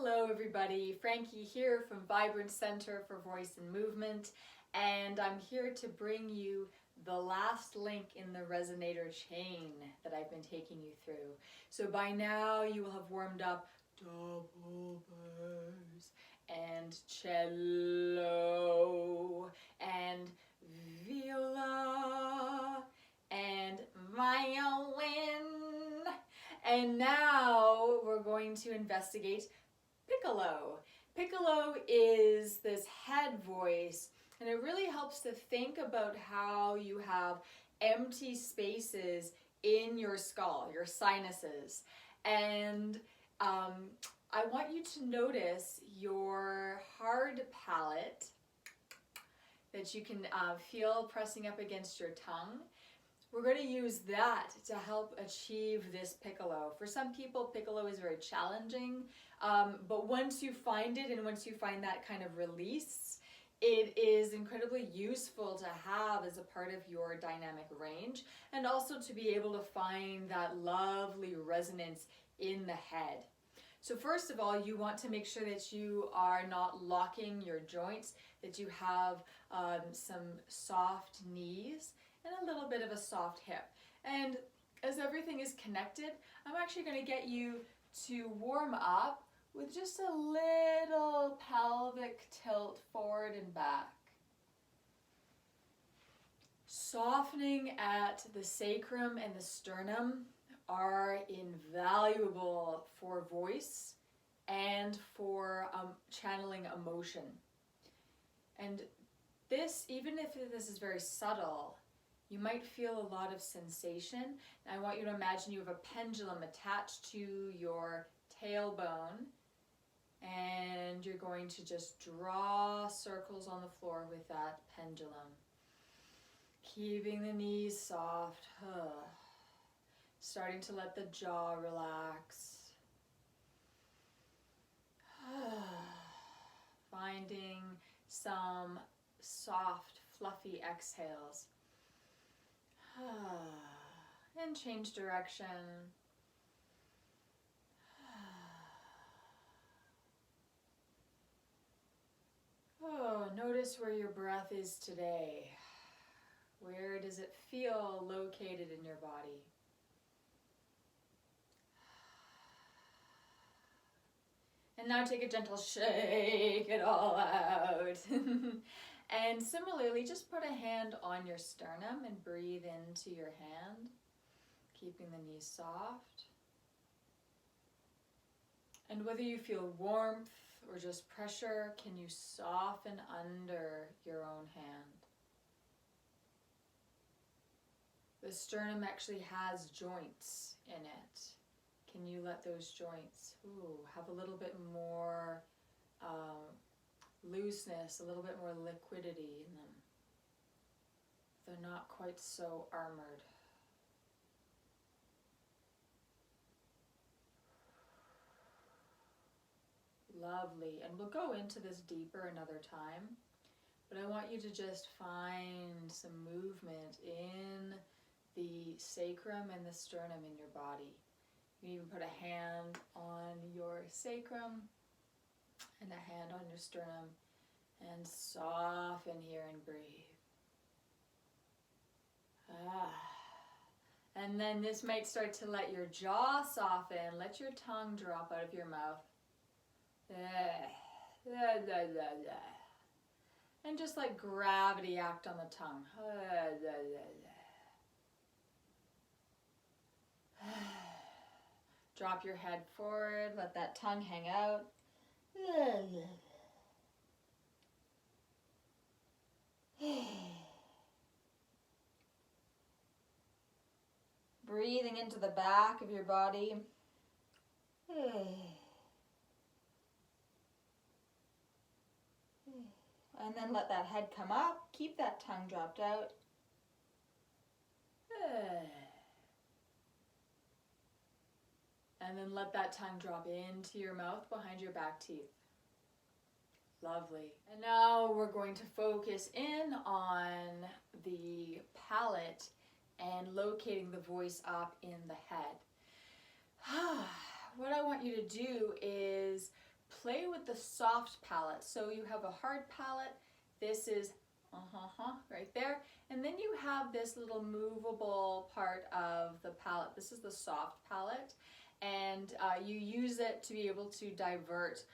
Hello everybody, Frankie here from Vibrant Center for Voice and Movement, and I'm here to bring you the last link in the Resonator chain that I've been taking you through. So by now you will have warmed up double bass and cello and viola and violin, and now we're going to investigate Piccolo. Piccolo is this head voice, and it really helps to think about how you have empty spaces in your skull, your sinuses. And I want you to notice your hard palate that you can feel pressing up against your tongue. We're going to use that to help achieve this Piccolo. For some people, Piccolo is very challenging, but once you find it and once you find that kind of release, it is incredibly useful to have as a part of your dynamic range, and also to be able to find that lovely resonance in the head. So first of all, you want to make sure that you are not locking your joints, that you have some soft knees and a little bit of a soft hip. And as everything is connected, I'm actually going to get you to warm up with just a little pelvic tilt forward and back. Softening at the sacrum and the sternum are invaluable for voice and for channeling emotion. And this, even if this is very subtle, you might feel a lot of sensation. And I want you to imagine you have a pendulum attached to your tailbone, and you're going to just draw circles on the floor with that pendulum. Keeping the knees soft. Starting to let the jaw relax. Finding some soft, fluffy exhales. And change direction. Notice where your breath is today. Where does it feel located in your body? And now take a gentle shake it all out. And similarly, just put a hand on your sternum and breathe into your hand, keeping the knees soft. And whether you feel warmth or just pressure, can you soften under your own hand? The sternum actually has joints in it. Can you let those joints have a little bit more looseness, a little bit more liquidity in them? They're not quite so armored. Lovely. And we'll go into this deeper another time, but I want you to just find some movement in the sacrum and the sternum in your body. You can even put a hand on your sacrum and a hand on your sternum and soften here and breathe. And then this might start to let your jaw soften, let your tongue drop out of your mouth. And just let gravity act on the tongue. Drop your head forward, let that tongue hang out. Breathing into the back of your body. And then let that head come up. Keep that tongue dropped out. And then let that tongue drop into your mouth behind your back teeth. Lovely. And now we're going to focus in on the palate and locating the voice up in the head. What I want you to do is play with the soft palate. So you have a hard palate. This is right there. And then you have this little movable part of the palate. This is the soft palate. And you use it to be able to divert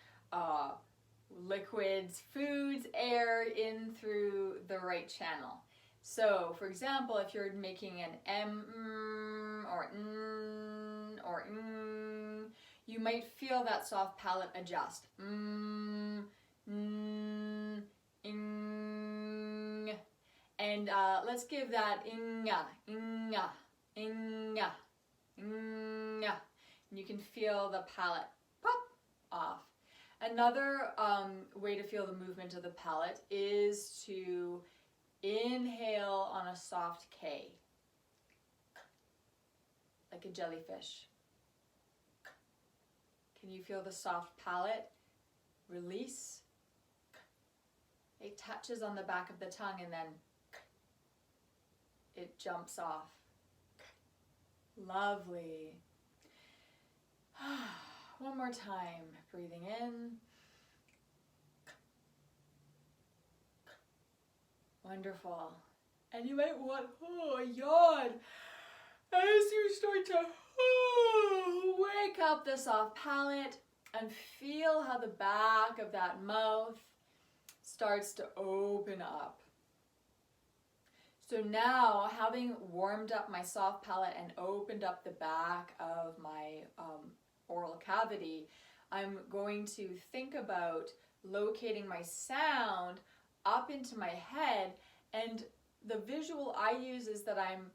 liquids, foods, air in through the right channel. So, for example, if you're making an M or N or N, you might feel that soft palate adjust. And let's give that inga. And you can feel the palate pop off. Another way to feel the movement of the palate is to inhale on a soft K, like a jellyfish. Can you feel the soft palate? Release. It touches on the back of the tongue and then it jumps off. Lovely. One more time. Breathing in. Wonderful. And you might want a yawn as you start to wake up the soft palate and feel how the back of that mouth starts to open up. So now, having warmed up my soft palate and opened up the back of my oral cavity, I'm going to think about locating my sound up into my head, and the visual I use is that I'm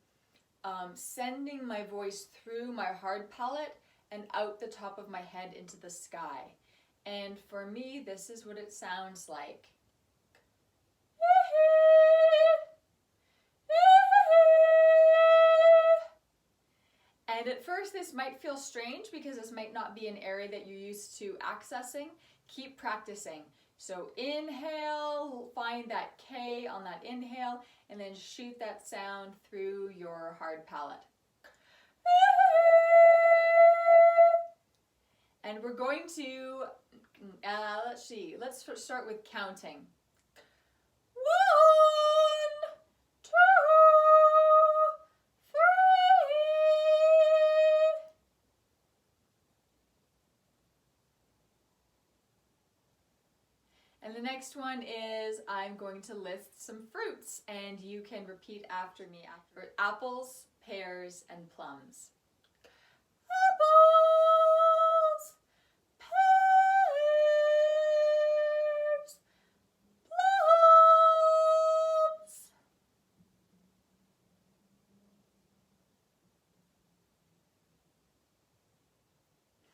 sending my voice through my hard palate and out the top of my head into the sky. And for me, this is what it sounds like. And at first this might feel strange because this might not be an area that you're used to accessing. Keep practicing. So inhale, find that K on that inhale, and then shoot that sound through your hard palate. And we're going to, let's start with counting. 1, 2, 3. And the next one is I'm going to list some fruits, and you can repeat after me. Apples, pears, and plums. Apples, pears,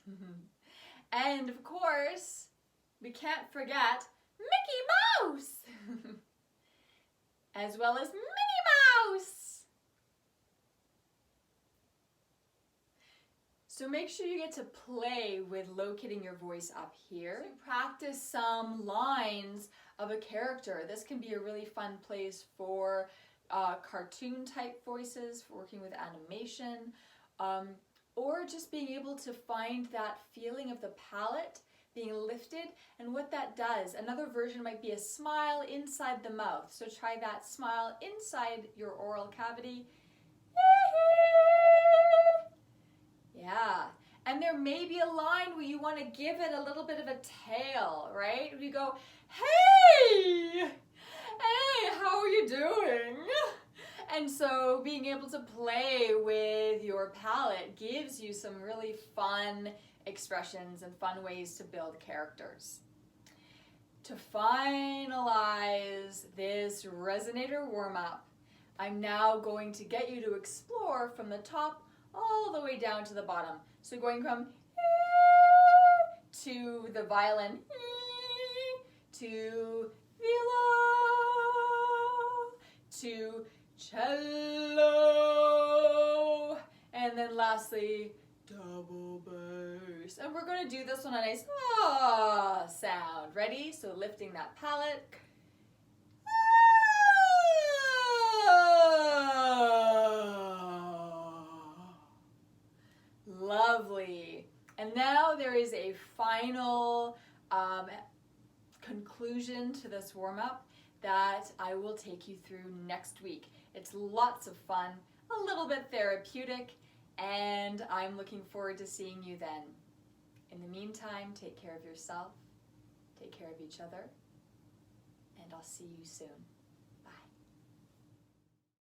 plums. And of course, we can't forget Mickey Mouse, as well as Minnie Mouse. So make sure you get to play with locating your voice up here. So practice some lines of a character. This can be a really fun place for cartoon type voices, for working with animation, or just being able to find that feeling of the palate being lifted and what that does. Another version might be a smile inside the mouth. So try that smile inside your oral cavity. Yeah. And there may be a line where you want to give it a little bit of a tail, right? You go, hey, how are you doing? And so being able to play with your palate gives you some really fun expressions and fun ways to build characters. To finalize this resonator warm-up, I'm now going to get you to explore from the top all the way down to the bottom. So going from to the violin, to viola, to cello, and then lastly, double bass. And we're going to do this one a nice sound. Ready? So lifting that palate. Lovely. And now there is a final conclusion to this warm-up that I will take you through next week. It's lots of fun, a little bit therapeutic, and I'm looking forward to seeing you then. In the meantime, take care of yourself, take care of each other, and I'll see you soon.